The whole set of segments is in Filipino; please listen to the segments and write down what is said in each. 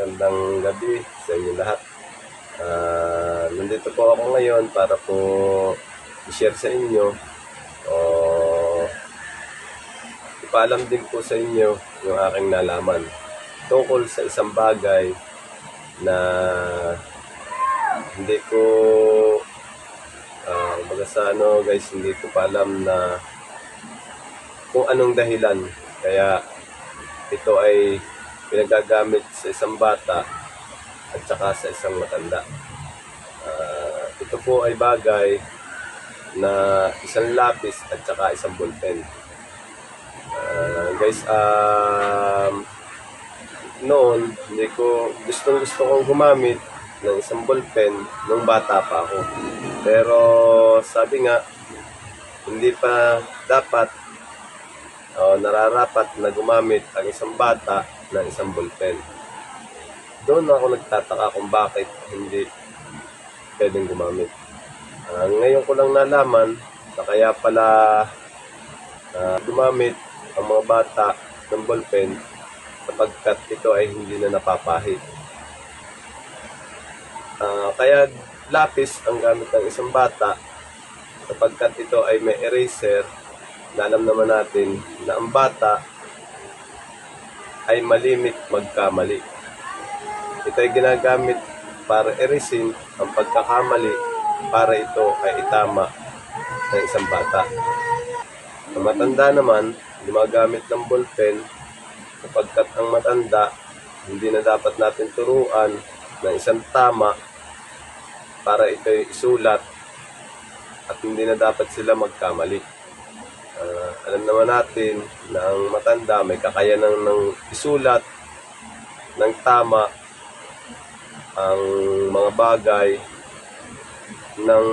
magandang gabi sa inyo lahat. Nandito po ako ngayon para po i-share sa inyo o ipaalam din po sa inyo yung aking nalaman tungkol sa isang bagay na hindi ko guys, hindi ko pa alam na kung anong dahilan kaya ito ay pinagagamit sa isang bata at saka sa isang matanda. Ito po ay bagay na isang lapis at saka isang ballpen. Guys, noon hindi ko gusto kong gumamit ng isang ballpen nung bata pa ako. Pero sabi nga, hindi pa dapat nararapat na gumamit ang isang bata ng isang ballpen. Doon ako nagtataka kung bakit hindi pwedeng gumamit. Ngayon ko lang nalaman na kaya pala gumamit ang mga bata ng ballpen sapagkat ito ay hindi na napapahi. Kaya lapis ang gamit ng isang bata sapagkat ito ay may eraser na alam naman natin na ang bata ay malimit magkamali. Ito ay ginagamit para erasin ang pagkakamali para ito ay itama ng isang bata. Ang matanda naman, gumagamit ng ballpen sapagkat ang matanda hindi na dapat natin turuan ng isang tama para ito ay isulat at hindi na dapat sila magkamali. Alam naman natin na ang matanda may kakayanan ng isulat ng tama ang mga bagay ng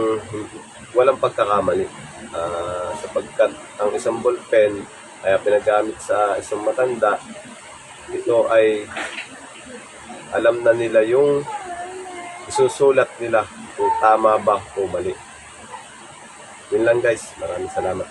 walang pagkakamali. Sapagkat ang isang ballpen ay pinagamit sa isang matanda, ito ay alam na nila yung isusulat nila kung tama ba o mali. Yun lang guys, maraming salamat.